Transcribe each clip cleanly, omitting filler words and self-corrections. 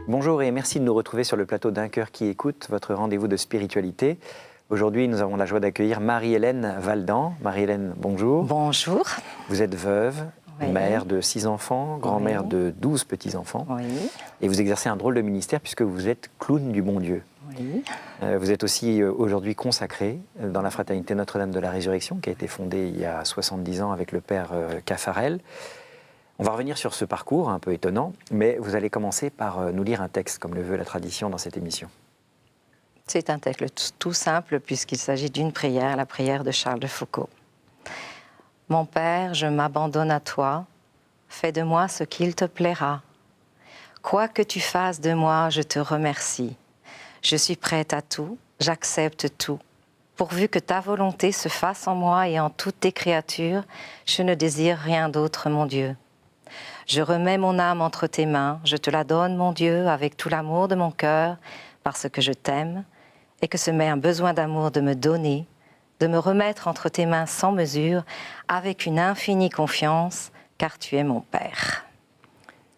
Bonjour et merci de nous retrouver sur le plateau d'Un cœur qui écoute, votre rendez-vous de spiritualité. Aujourd'hui, nous avons la joie d'accueillir Marie-Hélène Valdan. Marie-Hélène, bonjour. Bonjour. Vous êtes veuve, Oui. mère de 6 enfants, grand-mère Oui. de 12 petits-enfants. Oui. Et vous exercez un drôle de ministère puisque vous êtes clown du bon Dieu. Oui. Vous êtes aussi aujourd'hui consacrée dans la fraternité Notre-Dame de la Résurrection qui a été fondée il y a 70 ans avec le père Caffarel. On va revenir sur ce parcours un peu étonnant, mais vous allez commencer par nous lire un texte, comme le veut la tradition dans cette émission. C'est un texte tout simple puisqu'il s'agit d'une prière, la prière de Charles de Foucauld. Mon Père, je m'abandonne à toi, fais de moi ce qu'il te plaira. Quoi que tu fasses de moi, je te remercie. Je suis prête à tout, j'accepte tout. Pourvu que ta volonté se fasse en moi et en toutes tes créatures, je ne désire rien d'autre, mon Dieu. Je remets mon âme entre tes mains, je te la donne, mon Dieu, avec tout l'amour de mon cœur, parce que je t'aime, et que ce m'est un besoin d'amour de me donner, de me remettre entre tes mains sans mesure, avec une infinie confiance, car tu es mon Père.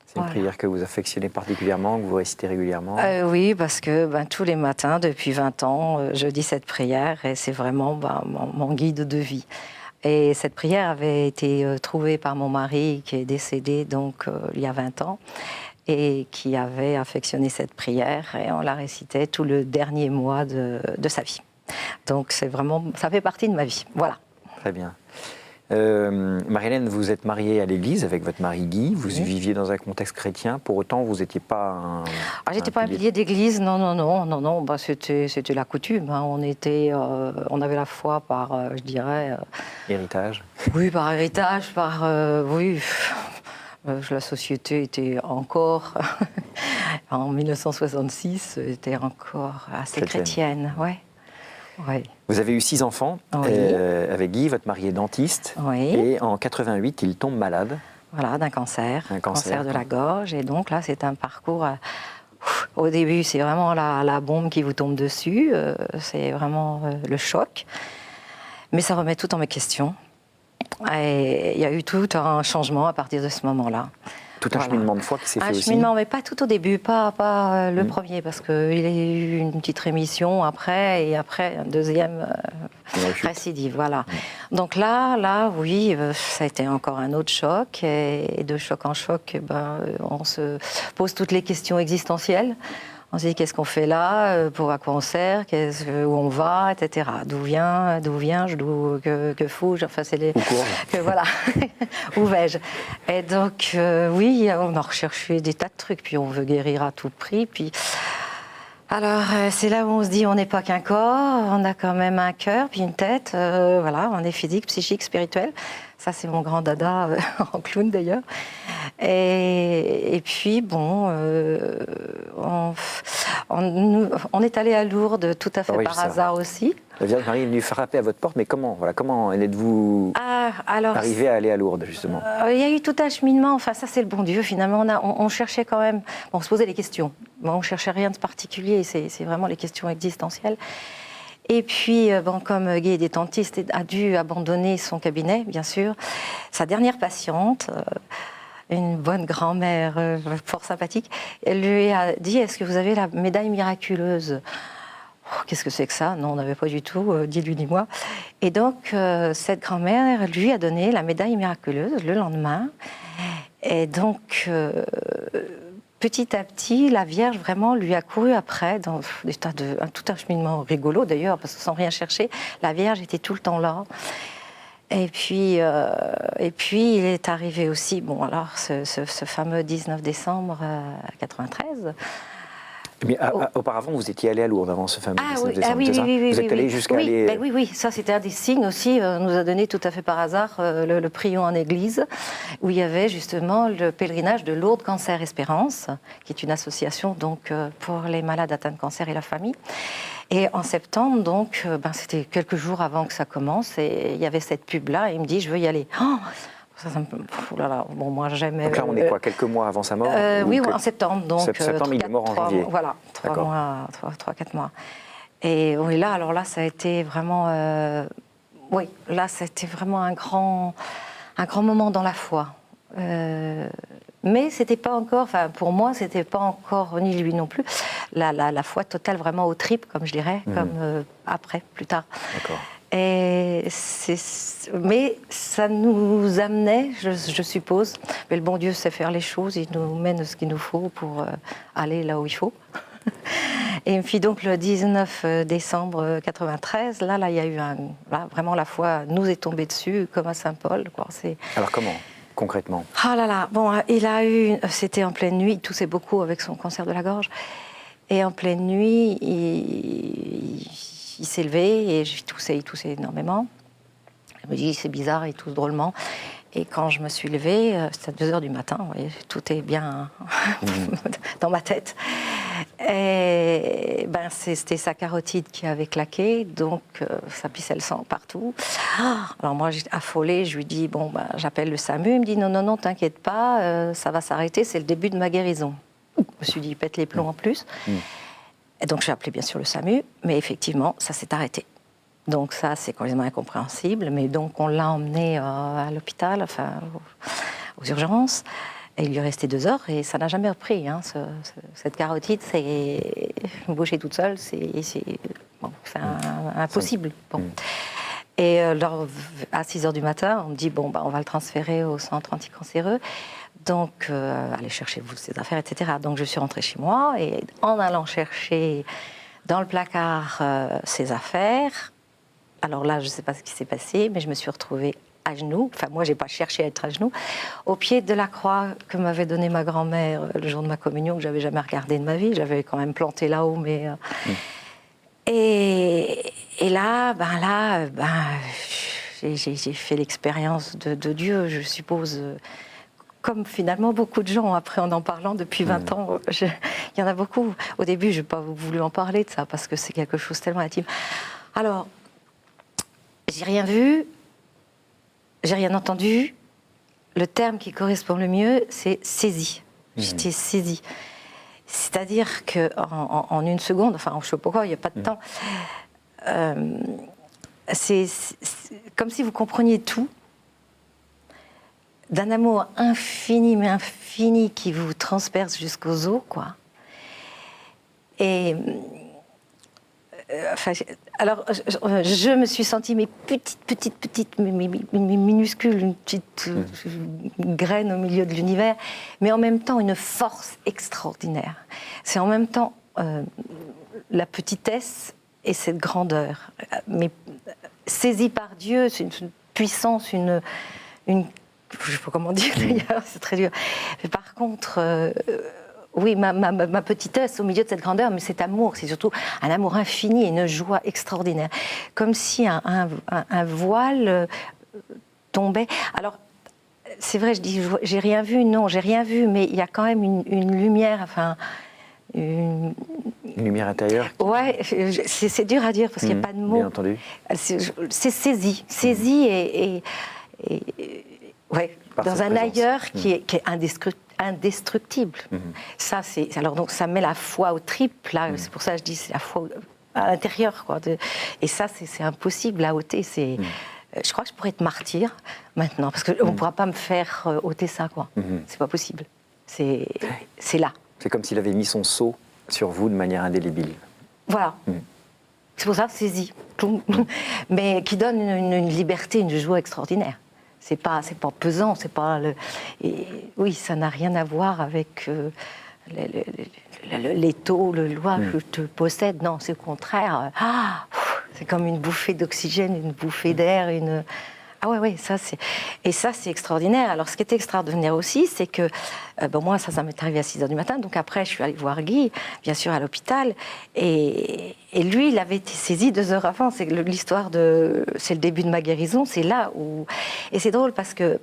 C'est une prière que vous affectionnez particulièrement, que vous récitez régulièrement? Oui, parce que tous les matins, depuis 20 ans, je dis cette prière, et c'est vraiment mon guide de vie. Et cette prière avait été trouvée par mon mari qui est décédé donc il y a 20 ans et qui avait affectionné cette prière et on la récitait tout le dernier mois de sa vie. Donc c'est vraiment, ça fait partie de ma vie. Voilà. Très bien. Marie-Hélène, vous êtes mariée à l'église avec votre mari Guy, vous viviez dans un contexte chrétien, pour autant vous n'étiez pas un... J'étais pas un pilier d'église, non, c'était la coutume, hein. On avait la foi par, je dirais... Héritage? Oui, par héritage, oui... La société était encore, en 1966, était encore assez chrétienne. Ouais. Ouais. Vous avez eu 6 enfants avec Guy, votre mari est dentiste, et en 88, il tombe malade. Voilà, d'un cancer de la gorge, et donc là, c'est un parcours... au début, c'est vraiment la bombe qui vous tombe dessus, c'est vraiment le choc, mais ça remet tout en question. Et il y a eu tout un changement à partir de ce moment-là. Tout un cheminement de foi qui s'est fait aussi. Un cheminement, mais pas tout au début, pas le premier, parce qu'il y a eu une petite rémission après, et après un deuxième récidive. Voilà. Donc là, oui, ça a été encore un autre choc, et de choc en choc, on se pose toutes les questions existentielles. On se dit qu'est-ce qu'on fait là, pour à quoi on sert, où on va, etc. D'où viens-je, que fous-je, enfin c'est les... voilà, où vais-je. Et donc, oui, on a recherché des tas de trucs, puis on veut guérir à tout prix, puis... Alors, c'est là où on se dit, on n'est pas qu'un corps, on a quand même un cœur, puis une tête, voilà, on est physique, psychique, spirituel. Ça, c'est mon grand dada, en clown d'ailleurs. Et puis, bon, on est allé à Lourdes tout à fait par hasard aussi. La Vierge Marie est venue frapper à votre porte, mais comment êtes-vous arrivé à aller à Lourdes, justement? Il y a eu tout un cheminement, enfin ça c'est le bon Dieu, finalement, on cherchait quand même, on se posait les questions, on ne cherchait rien de particulier, c'est vraiment les questions existentielles. Et puis, comme Guy est dentiste, a dû abandonner son cabinet, bien sûr, sa dernière patiente, une bonne grand-mère fort sympathique, elle lui a dit, est-ce que vous avez la médaille miraculeuse? Qu'est-ce que c'est que ça? Non, on n'avait pas du tout, ni lui ni moi. Et donc, cette grand-mère lui a donné la médaille miraculeuse le lendemain. Et donc, petit à petit, la Vierge vraiment lui a couru après, dans tout un cheminement rigolo d'ailleurs, parce que sans rien chercher, la Vierge était tout le temps là. Et puis il est arrivé aussi, ce fameux 19 décembre 93. Mais auparavant, vous étiez allé à Lourdes avant ce fameux 19 décembre, oui, c'est ça? Oui, vous êtes allé jusqu'à aller... Oui, ça c'était un des signes aussi, nous a donné tout à fait par hasard le Prions en Église, où il y avait justement le pèlerinage de Lourdes Cancer Espérance, qui est une association donc pour les malades atteints de cancer et la famille. Et en septembre, donc, c'était quelques jours avant que ça commence, et il y avait cette pub-là, et il me dit, je veux y aller. Bon, moi j'aime. Donc là, on est quoi, quelques mois avant sa mort? Oui, en septembre. Donc, septembre, il est mort en janvier. Voilà, 3-4 mois. Et oui, là, ça a été vraiment. Là, ça a été vraiment un grand moment dans la foi. Mais c'était pas encore, enfin pour moi, c'était pas encore, ni lui non plus, la foi totale vraiment aux tripes, comme je dirais, comme après, plus tard. D'accord. Mais ça nous amenait, je suppose, mais le bon Dieu sait faire les choses, il nous mène ce qu'il nous faut pour aller là où il faut. Et puis donc le 19 décembre 93, là il y a eu vraiment la foi nous est tombée dessus comme à Saint-Paul, quoi. Alors comment, concrètement? Ah là là, bon, c'était en pleine nuit, il toussait beaucoup avec son cancer de la gorge, et en pleine nuit, il s'est levé et il toussait énormément. Je me dis c'est bizarre, il tousse drôlement. Et quand je me suis levée, c'était à 2h du matin, vous voyez, tout est bien dans ma tête. Et c'était sa carotide qui avait claqué, donc ça pissait le sang partout. Alors moi, j'étais affolée, je lui dis, j'appelle le SAMU. Il me dit, non, t'inquiète pas, ça va s'arrêter, c'est le début de ma guérison. Je me suis dit, il pète les plombs en plus. Et donc j'ai appelé bien sûr le SAMU, mais effectivement, ça s'est arrêté. Donc ça, c'est complètement incompréhensible. Mais donc on l'a emmené à l'hôpital, enfin aux urgences. Et il lui restait 2 heures et ça n'a jamais repris. Hein, cette carotide, c'est bouchée toute seule, c'est impossible. Bon. Et alors, à 6h du matin, on me dit, on va le transférer au centre anticancéreux. Donc, allez chercher vous ses affaires, etc. Donc, je suis rentrée chez moi et en allant chercher dans le placard ses affaires, alors là, je ne sais pas ce qui s'est passé, mais je me suis retrouvée à genoux. Enfin, moi, je n'ai pas cherché à être à genoux, au pied de la croix que m'avait donnée ma grand-mère le jour de ma communion, que je n'avais jamais regardée de ma vie. J'avais quand même planté là-haut, mais... Et là, j'ai fait l'expérience de Dieu, je suppose, comme finalement beaucoup de gens, après en parlant depuis 20 ans, il y en a beaucoup. Au début, je n'ai pas voulu en parler de ça, parce que c'est quelque chose tellement intime. Alors, j'ai rien vu, j'ai rien entendu. Le terme qui correspond le mieux, c'est saisie. J'étais saisie. C'est-à-dire qu'en une seconde, enfin, je ne sais pas pourquoi, il n'y a pas de temps, c'est comme si vous compreniez tout, d'un amour infini, mais infini, qui vous transperce jusqu'aux os, quoi. Et... alors, je me suis sentie petite, minuscule, une petite graine au milieu de l'univers, mais en même temps une force extraordinaire. C'est en même temps la petitesse et cette grandeur. Mais saisie par Dieu, c'est une puissance, une je ne sais pas comment dire d'ailleurs, c'est très dur. Mais par contre... oui, ma petitesse au milieu de cette grandeur, mais cet amour, c'est surtout un amour infini et une joie extraordinaire. Comme si un voile tombait. Alors, c'est vrai, je dis, j'ai rien vu, non, j'ai rien vu, mais il y a quand même une lumière, enfin... Une lumière intérieure? Ouais, c'est dur à dire, parce qu'il n'y a pas de mots. Bien entendu. C'est saisi et ouais, dans un ailleurs qui est indestructible. Ça, alors donc ça met la foi au tripes, là, c'est pour ça que je dis c'est la foi à l'intérieur, quoi. Et ça, c'est impossible à ôter. Je crois que je pourrais être martyr maintenant, parce qu'on ne pourra pas me faire ôter ça, quoi. C'est pas possible. C'est là. C'est comme s'il avait mis son sceau sur vous de manière indélébile. Voilà. C'est pour ça, saisie. Mais qui donne une liberté, une joie extraordinaire. C'est pas pesant, c'est pas oui, ça n'a rien à voir avec l'étau, le loi que je te possède. Non, c'est au contraire. C'est comme une bouffée d'oxygène, une bouffée d'air, Ah ouais, ça c'est extraordinaire. Alors ce qui est extraordinaire aussi, c'est que moi ça m'est arrivé à 6h du matin, donc après je suis allée voir Guy, bien sûr à l'hôpital, et lui il avait été saisi 2 heures avant. C'est l'histoire c'est le début de ma guérison, c'est là où... Et c'est drôle parce que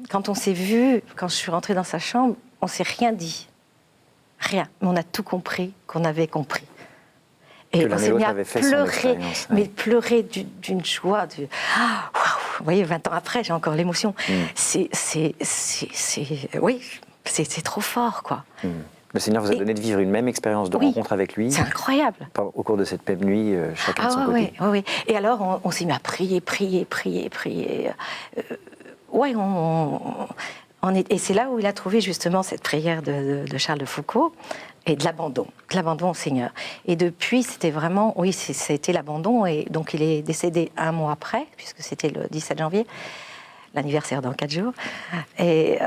quand on s'est vu, quand je suis rentrée dans sa chambre, on s'est rien dit, rien, mais on a tout compris qu'on avait compris. Et on s'est mis à pleurer, mais pleurer d'une joie, vous voyez, 20 ans après, j'ai encore l'émotion. Oui, c'est trop fort, quoi. Le Seigneur vous a donné de vivre une même expérience de rencontre avec lui. C'est incroyable. Au cours de cette même nuit, chacun de son côté. Oui. Et alors, on s'est mis à prier. Ouais, on Et c'est là où il a trouvé justement cette prière de Charles de Foucault et de l'abandon au Seigneur. Et depuis, c'était vraiment, oui, c'était l'abandon. Et donc, il est décédé un mois après, puisque c'était le 17 janvier, l'anniversaire dans 4 jours. Et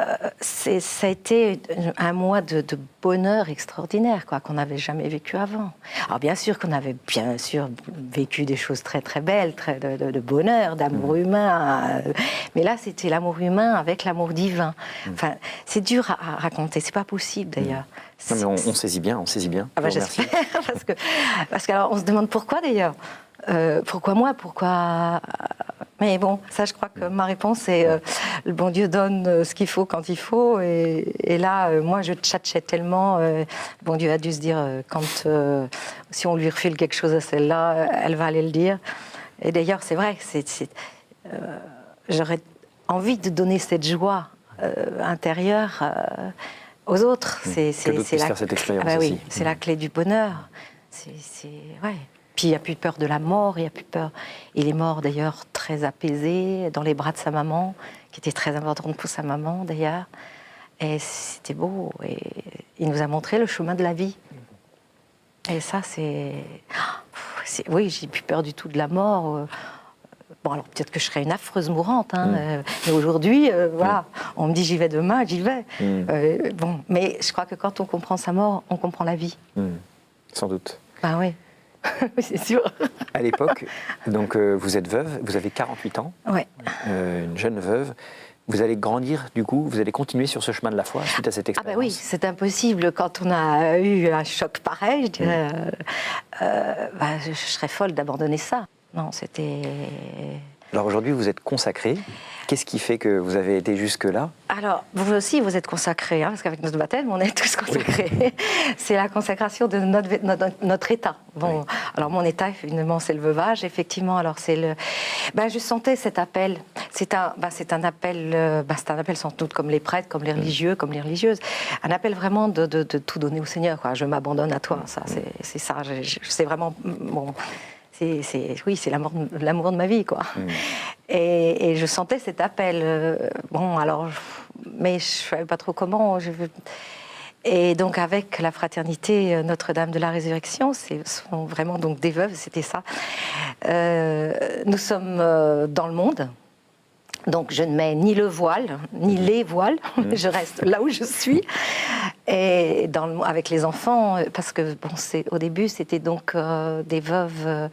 ça a été un mois de bonheur extraordinaire, quoi, qu'on n'avait jamais vécu avant. Alors bien sûr qu'on avait vécu des choses très très belles, de bonheur, d'amour humain. Mais là, c'était l'amour humain avec l'amour divin. Enfin, c'est dur à raconter, c'est pas possible d'ailleurs. Non, mais on saisit bien, on saisit bien. Ah bah, j'espère, parce que alors, on se demande pourquoi d'ailleurs. Pourquoi moi? Pourquoi? Mais bon, ça, je crois que ma réponse est le bon Dieu donne ce qu'il faut quand il faut. Et là, moi, je tchatchais tellement. Le bon Dieu a dû se dire si on lui refile quelque chose à celle-là, elle va aller le dire. Et d'ailleurs, c'est vrai, j'aurais envie de donner cette joie intérieure aux autres. Que d'autres puissent faire cette expérience aussi. Oui, c'est la clé du bonheur. Ouais. Puis il n'y a plus peur de la mort, il n'y a plus peur. Il est mort d'ailleurs très apaisé, dans les bras de sa maman, qui était très importante pour sa maman d'ailleurs. Et c'était beau. Et il nous a montré le chemin de la vie. Et ça, oui, j'ai plus peur du tout de la mort. Bon, alors peut-être que je serais une affreuse mourante, hein, mais aujourd'hui, voilà, on me dit j'y vais demain, j'y vais. Bon, mais je crois que quand on comprend sa mort, on comprend la vie. Sans doute. Ben oui. C'est sûr. À l'époque, donc vous êtes veuve, vous avez 48 ans, ouais. Une jeune veuve. Vous allez grandir, du coup, vous allez continuer sur ce chemin de la foi suite à cette expérience. Ah ben oui, c'est impossible. Quand on a eu un choc pareil, je dirais, je serais folle d'abandonner ça. Non, c'était... Alors aujourd'hui, vous êtes consacrée. Qu'est-ce qui fait que vous avez été jusque-là? Alors, vous aussi, vous êtes consacrés, hein, parce qu'avec notre baptême, on est tous consacrés. Oui. C'est la consacration de notre état. Bon, oui. Alors mon état, évidemment, c'est le veuvage. Effectivement, alors c'est le... je sentais cet appel. C'est un appel sans doute comme les prêtres, comme les religieux, comme les religieuses. Un appel vraiment de tout donner au Seigneur, quoi. Je m'abandonne à toi. Ça, c'est ça. C'est vraiment... Bon, oui, c'est l'amour de ma vie, quoi. Et je sentais cet appel. Mais je ne savais pas trop comment. Et donc, avec la fraternité Notre-Dame de la Résurrection, ce sont vraiment donc des veuves, c'était ça. Nous sommes dans le monde. Donc, je ne mets ni le voile, ni les voiles. Je reste là où je suis. Et avec les enfants, parce que au début, c'était donc des veuves,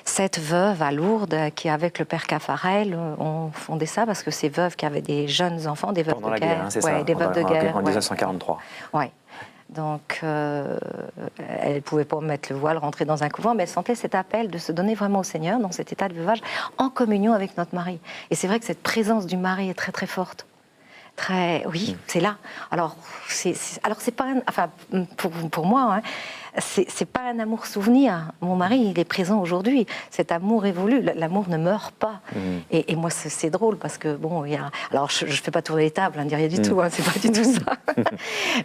7 veuves à Lourdes, qui, avec le père Caffarel, ont fondé ça, parce que ces veuves qui avaient des jeunes enfants, des veuves pendant de la guerre. Hein, c'est ça, des veuves de guerre. En 1943. Oui. Donc, elle ne pouvait pas mettre le voile, rentrer dans un couvent, mais elle sentait cet appel de se donner vraiment au Seigneur dans cet état de veuvage, en communion avec notre mari. Et c'est vrai que cette présence du mari est très très forte. Oui, c'est là. Alors c'est pas pour moi, hein, c'est pas un amour souvenir. Mon mari, il est présent aujourd'hui. Cet amour évolue. L'amour ne meurt pas. Et moi, c'est drôle parce que alors je fais pas tourner les tables, hein, rien du tout. Hein, c'est pas du tout ça.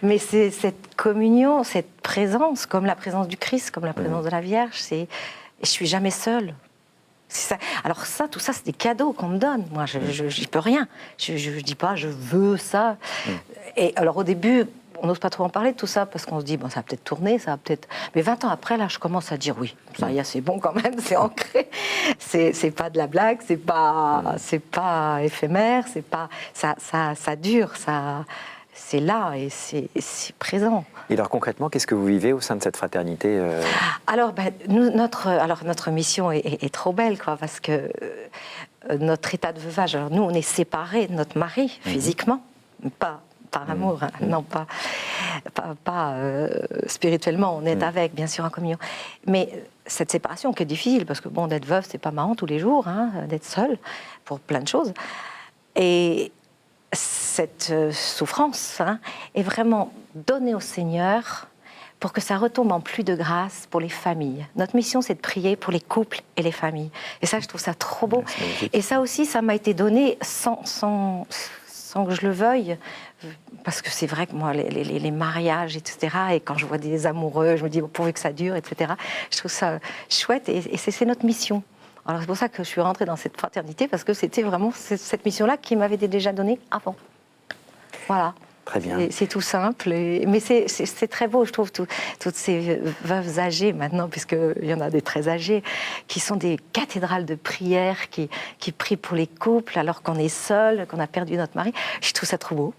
Mais c'est cette communion, cette présence, comme la présence du Christ, comme la présence de la Vierge. Je suis jamais seule. Ça. Alors tout ça, c'est des cadeaux qu'on me donne. Moi, je n'y peux rien. Je dis pas, je veux ça. Et alors, au début, on n'ose pas trop en parler de tout ça, parce qu'on se dit, ça va peut-être tourner, ça va peut-être... Mais 20 ans après, là, je commence à dire, oui, ça y est, c'est bon quand même, c'est ancré. C'est pas de la blague, c'est pas éphémère, c'est pas... Ça dure, ça... C'est là et c'est présent. Et alors concrètement, qu'est-ce que vous vivez au sein de cette fraternité Alors, notre mission est trop belle, quoi, parce que notre état de veuvage, alors nous, on est séparés de notre mari physiquement, pas par amour, hein, non pas spirituellement, on est avec, bien sûr, en communion. Mais cette séparation qui est difficile, parce que d'être veuve, c'est pas marrant tous les jours, hein, d'être seule pour plein de choses. Et cette souffrance est vraiment donnée au Seigneur pour que ça retombe en pluie de grâce pour les familles. Notre mission, c'est de prier pour les couples et les familles. Et ça, je trouve ça trop beau. Et ça aussi, ça m'a été donné sans que je le veuille, parce que c'est vrai que moi, les mariages, etc., et quand je vois des amoureux, je me dis, pourvu que ça dure, etc., je trouve ça chouette, et c'est notre mission. Alors c'est pour ça que je suis rentrée dans cette fraternité, parce que c'était vraiment cette mission-là qui m'avait été déjà donnée avant. Voilà. Très bien. C'est tout simple, mais c'est très beau, je trouve, toutes ces veuves âgées maintenant, puisqu'il y en a des très âgées, qui sont des cathédrales de prière, qui prient pour les couples alors qu'on est seul, qu'on a perdu notre mari. Je trouve ça trop beau.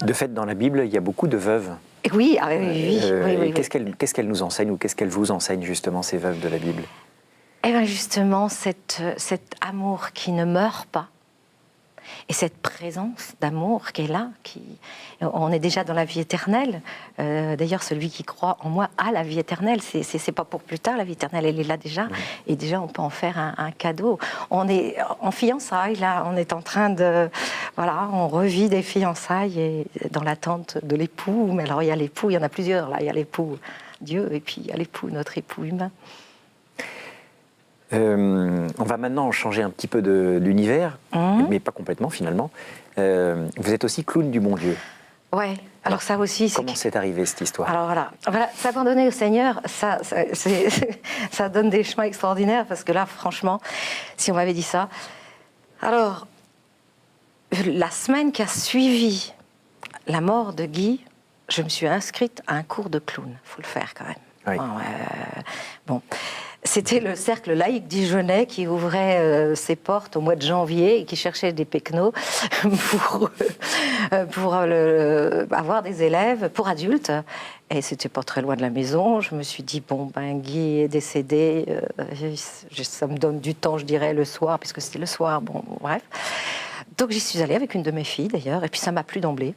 De fait, dans la Bible, il y a beaucoup de veuves. Oui, oui. Qu'est-ce qu'elles nous enseignent ou qu'est-ce qu'elles vous enseignent, justement, ces veuves de la Bible? Eh bien, justement, cet amour qui ne meurt pas, et cette présence d'amour qui est là, on est déjà dans la vie éternelle. D'ailleurs, celui qui croit en moi a la vie éternelle. C'est pas pour plus tard, la vie éternelle, elle est là déjà. Oui. Et déjà, on peut en faire un cadeau. On est en fiançailles, là, on est en train de... Voilà, on revit des fiançailles et dans l'attente de l'époux. Mais alors, il y a l'époux, il y en a plusieurs, là. Il y a l'époux Dieu et puis il y a l'époux, notre époux humain. On va maintenant changer un petit peu d'univers, mais pas complètement finalement. Vous êtes aussi clown du bon Dieu. Ouais. Alors ça aussi. Comment c'est arrivé cette histoire? Alors voilà, s'abandonner au Seigneur, ça donne des chemins extraordinaires parce que là, franchement, si on m'avait dit ça, alors la semaine qui a suivi la mort de Guy, je me suis inscrite à un cours de clown. Faut le faire quand même. Oui. Bon. C'était le cercle laïque dijonnais qui ouvrait ses portes au mois de janvier et qui cherchait des pecnos pour avoir des élèves pour adultes. Et c'était pas très loin de la maison. Je me suis dit, bon, Guy est décédé. Ça me donne du temps, je dirais, le soir, puisque c'était le soir. Bon, bref. Donc j'y suis allée avec une de mes filles, d'ailleurs, et puis ça m'a plu d'emblée.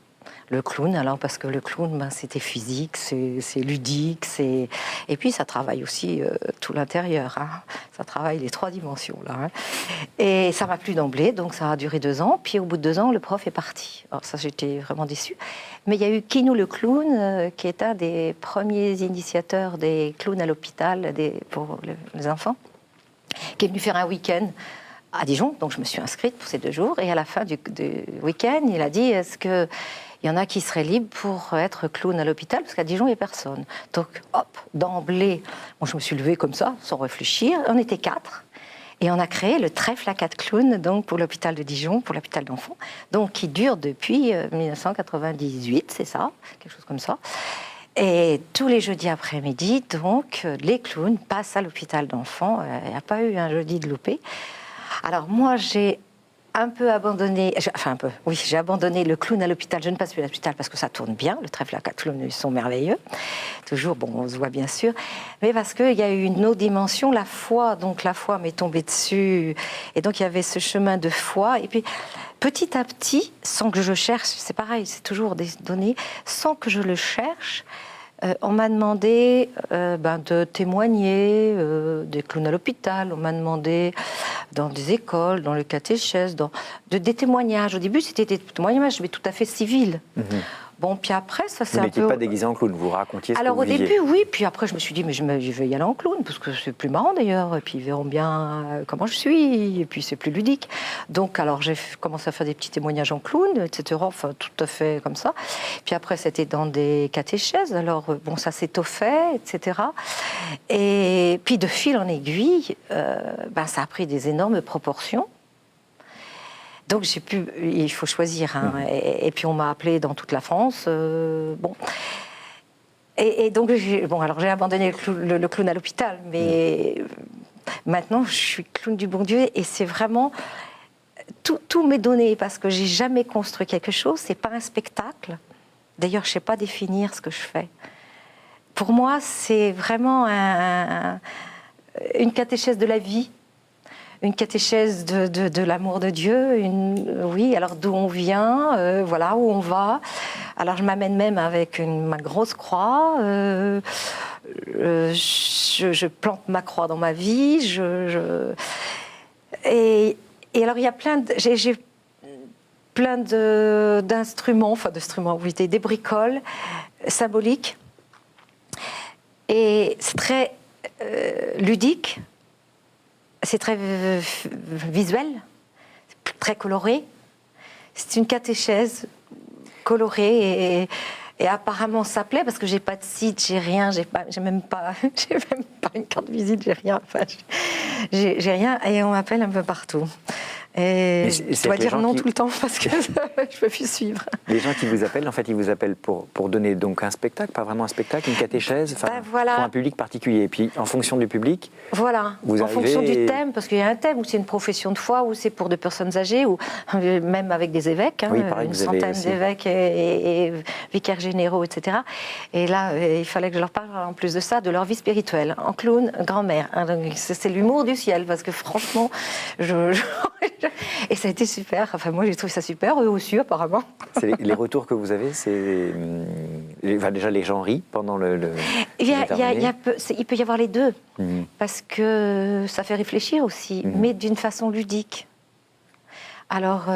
Le clown, alors parce que le clown, c'était physique, c'est ludique, et puis ça travaille aussi tout l'intérieur. Hein. Ça travaille les 3 dimensions là. Hein. Et ça m'a plu d'emblée, donc ça a duré 2 ans. Puis au bout de 2 ans, le prof est parti. Alors ça, j'étais vraiment déçue. Mais il y a eu Kinou le clown, qui est un des premiers initiateurs des clowns à l'hôpital pour les enfants, qui est venu faire un week-end à Dijon. Donc je me suis inscrite pour ces 2 jours. Et à la fin du week-end, il a dit, est-ce que il y en a qui seraient libres pour être clown à l'hôpital, parce qu'à Dijon, il n'y a personne. Donc, hop, d'emblée, je me suis levée comme ça, sans réfléchir. On était 4. Et on a créé le trèfle à 4 clowns donc, pour l'hôpital de Dijon, pour l'hôpital d'enfants, donc qui dure depuis 1998, c'est ça, quelque chose comme ça. Et tous les jeudis après-midi, donc, les clowns passent à l'hôpital d'enfants. Il n'y a pas eu un jeudi de loupé. Alors, moi, j'ai un peu abandonné, j'ai abandonné le clown à l'hôpital. Je ne passe plus à l'hôpital parce que ça tourne bien. Le trèfle à 4 clowns, ils sont merveilleux. Toujours, on se voit bien sûr. Mais parce qu'il y a eu une autre dimension, la foi. Donc la foi m'est tombée dessus. Et donc il y avait ce chemin de foi. Et puis petit à petit, sans que je cherche, c'est pareil, c'est toujours des données, sans que je le cherche, on m'a demandé de témoigner des clowns à l'hôpital. On m'a demandé dans des écoles, dans le catéchèse, des témoignages. Au début, c'était des témoignages, mais tout à fait civils. Bon, puis après, ça c'est un peu... Vous n'étiez pas déguisé en clown, vous racontiez ce Alors que vous viviez. au début, oui, puis après je me suis dit, mais je vais y aller en clown, parce que c'est plus marrant d'ailleurs, et puis ils verront bien comment je suis, et puis c'est plus ludique. Donc alors j'ai commencé à faire des petits témoignages en clown, etc., enfin tout à fait comme ça. Puis après c'était dans des catéchèses, alors ça s'étoffait, etc. Et puis de fil en aiguille, ça a pris des énormes proportions. Donc il faut choisir. Hein. Et puis on m'a appelée dans toute la France. Et donc j'ai abandonné le clown à l'hôpital, mais maintenant je suis clown du bon Dieu et c'est vraiment tout m'est donné parce que j'ai jamais construit quelque chose. C'est pas un spectacle. D'ailleurs, je sais pas définir ce que je fais. Pour moi, c'est vraiment une catéchèse de la vie. Une catéchèse de l'amour de Dieu, oui, alors d'où on vient, voilà, où on va. Alors je m'amène même avec ma grosse croix, je plante ma croix dans ma vie, et alors il y a j'ai plein d'instruments, oui, des bricoles symboliques, et c'est très ludique. C'est très visuel, très coloré. C'est une catéchèse colorée et apparemment ça plaît parce que j'ai pas de site, j'ai rien, j'ai même pas une carte visite, j'ai rien. Enfin, j'ai rien et on m'appelle un peu partout. Et Mais je dois dire non tout le temps parce que je ne peux plus suivre. Les gens qui vous appellent, en fait, ils vous appellent pour donner donc un spectacle, pas vraiment un spectacle, une catéchèse, voilà. pour un public particulier. Et puis, en fonction du public, voilà, vous en arrivez fonction du thème, parce qu'il y a un thème où c'est une profession de foi, où c'est pour des personnes âgées, ou même avec des évêques, oui, pareil, une centaine d'évêques et vicaires généraux, etc. Et là, il fallait que je leur parle, en plus de ça, de leur vie spirituelle, en clown, grand-mère. C'est l'humour du ciel, parce que franchement, et ça a été super. Enfin, moi, j'ai trouvé ça super, eux aussi, apparemment. Les retours que vous avez, c'est... Enfin, déjà, les gens rient pendant le il peut y avoir les deux, parce que ça fait réfléchir aussi, mais d'une façon ludique. Alors,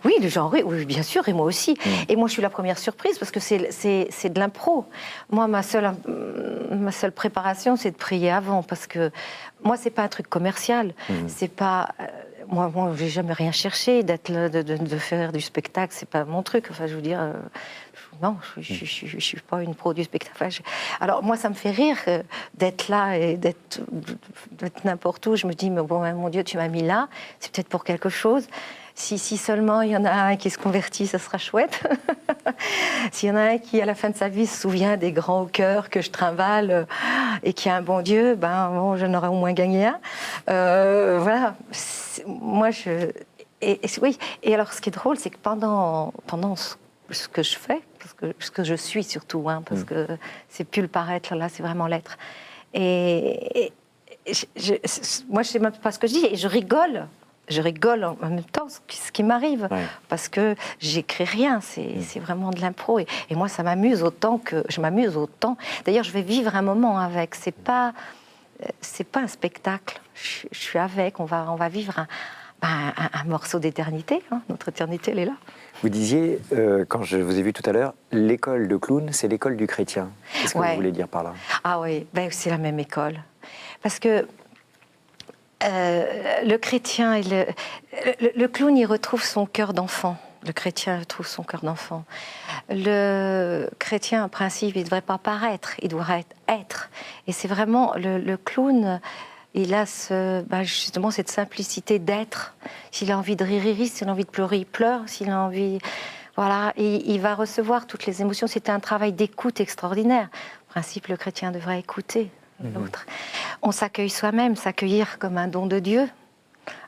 oui, les gens rient, oui, bien sûr, et moi aussi. Et moi, je suis la première surprise, parce que c'est de l'impro. Moi, ma seule préparation, c'est de prier avant, parce que moi, c'est pas un truc commercial. C'est pas... Moi, j'ai jamais rien cherché, d'être là, de faire du spectacle, c'est pas mon truc. Enfin, je veux dire... non, je suis pas une pro du spectacle. Enfin, alors, moi, ça me fait rire d'être là et d'être n'importe où. Je me dis, mais bon, mon Dieu, tu m'as mis là, c'est peut-être pour quelque chose. Si seulement il y en a un qui se convertit, ça sera chouette. S'il y en a un qui, à la fin de sa vie, se souvient des grands cœurs que je trimballe et qui a un bon Dieu, ben bon, j'en aurais au moins gagné un. Voilà. Moi, oui. Et alors, ce qui est drôle, c'est que pendant ce que je fais, ce que je suis surtout, parce que c'est plus le paraître, là, c'est vraiment l'être. Et moi, je sais même pas ce que je dis, et je rigole en même temps ce qui m'arrive, parce que j'écris rien, c'est vraiment de l'impro, et moi ça m'amuse autant que je m'amuse autant. D'ailleurs, je vais vivre un moment avec, c'est pas un spectacle, je suis avec, on va vivre un morceau d'éternité, notre éternité elle est là. Vous disiez, quand je vous ai vu tout à l'heure, l'école de clown, c'est l'école du chrétien. Qu'est-ce que vous voulez dire par là? Ah oui, c'est la même école, parce que le chrétien, le clown, il retrouve son cœur d'enfant. Le chrétien retrouve son cœur d'enfant. Le chrétien, en principe, il ne devrait pas paraître, il doit être. Et c'est vraiment le clown, il a justement cette simplicité d'être. S'il a envie de rire, il rit. S'il a envie de pleurer, il pleure. S'il a envie... Voilà, et il va recevoir toutes les émotions. C'est un travail d'écoute extraordinaire. En principe, le chrétien devrait écouter l'autre. On s'accueille soi-même, s'accueillir comme un don de Dieu.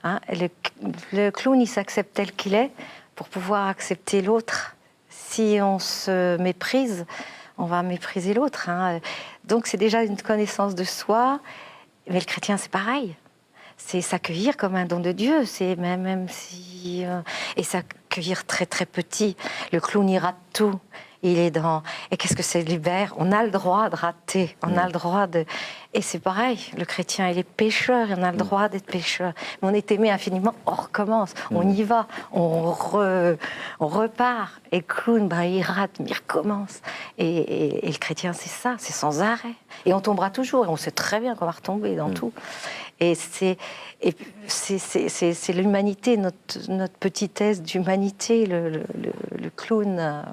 Le clown, il s'accepte tel qu'il est pour pouvoir accepter l'autre. Si on se méprise, on va mépriser l'autre. Donc c'est déjà une connaissance de soi, mais le chrétien, c'est pareil. C'est s'accueillir comme un don de Dieu, c'est même si... et s'accueillir très très petit. Le clown, il rate tout. Il est dans... Et qu'est-ce que c'est libère? On a le droit de rater, on a le droit de... Et c'est pareil, le chrétien, il est pécheur, et on a le droit d'être pécheur. Mais on est aimé infiniment, on recommence, on y va, on repart. Et le clown, il rate, mais il recommence. Et le chrétien, c'est ça, c'est sans arrêt. Et on tombera toujours, et on sait très bien qu'on va retomber dans tout. Et c'est l'humanité, notre petitesse d'humanité, le clown,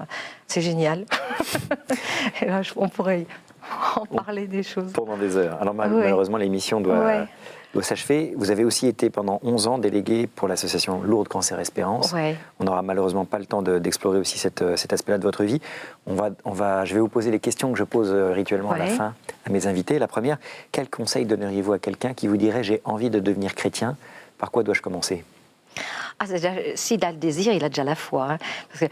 c'est génial. Et là, on pourrait en parler des choses. Pendant des heures. Alors malheureusement, l'émission doit s'achever. Vous avez aussi été pendant 11 ans délégué pour l'association Lourdes Cancer Espérance. On n'aura malheureusement pas le temps d'explorer aussi cet aspect-là de votre vie. Je vais vous poser les questions que je pose rituellement à la fin à mes invités. La première, quel conseil donneriez-vous à quelqu'un qui vous dirait « j'ai envie de devenir chrétien, par quoi dois-je commencer ?» S'il a le désir, il a déjà la foi. Parce que,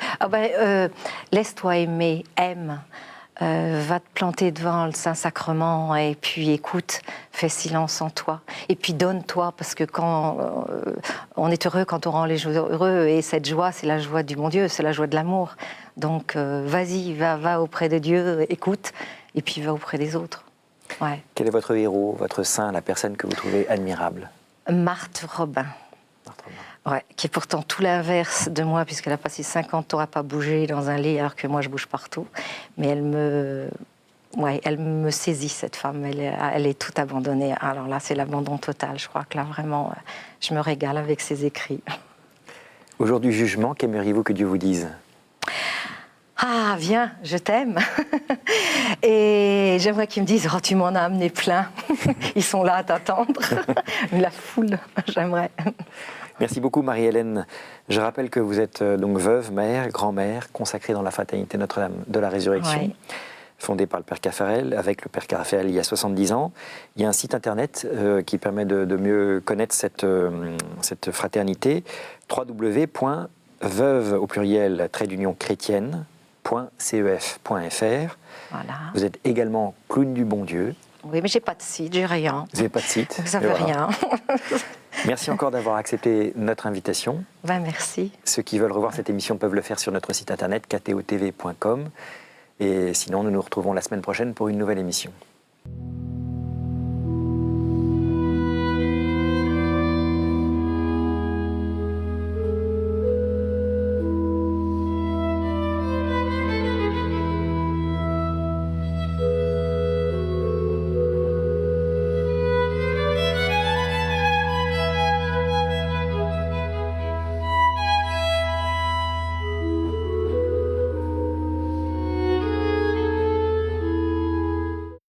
laisse-toi aimer, aime. Va te planter devant le Saint-Sacrement et puis écoute, fais silence en toi. Et puis donne-toi, parce que quand on est heureux quand on rend les gens heureux, et cette joie, c'est la joie du bon Dieu, c'est la joie de l'amour. Donc vas-y, va auprès de Dieu, écoute, et puis va auprès des autres. Quel est votre héros, votre saint, la personne que vous trouvez admirable? Marthe Robin. Qui est pourtant tout l'inverse de moi, puisqu'elle a passé 50 ans à pas bouger dans un lit, alors que moi je bouge partout. Mais elle me saisit, cette femme. Elle est toute abandonnée. Alors là, c'est l'abandon total. Je crois que là, vraiment, je me régale avec ses écrits. Au jour du jugement, qu'aimeriez-vous que Dieu vous dise? Ah, viens, je t'aime. Et j'aimerais qu'ils me disent, oh, tu m'en as amené plein. Ils sont là à t'attendre. La foule, j'aimerais. Merci beaucoup Marie-Hélène. Je rappelle que vous êtes donc veuve, mère, grand-mère, consacrée dans la fraternité Notre-Dame de la Résurrection, Ouais. fondée par le Père Caffarel, avec le Père Caffarel il y a 70 ans. Il y a un site internet qui permet de mieux connaître cette fraternité, www.veuve au pluriel chrétienne.cef.fr. Voilà. Vous êtes également clown du bon Dieu. Oui, mais j'ai pas de site, j'ai rien. Vous n'avez pas de site. Ça Et fait voilà. rien. Merci encore d'avoir accepté notre invitation. Merci. Ceux qui veulent revoir cette émission peuvent le faire sur notre site internet ktotv.com. Et sinon, nous nous retrouvons la semaine prochaine pour une nouvelle émission.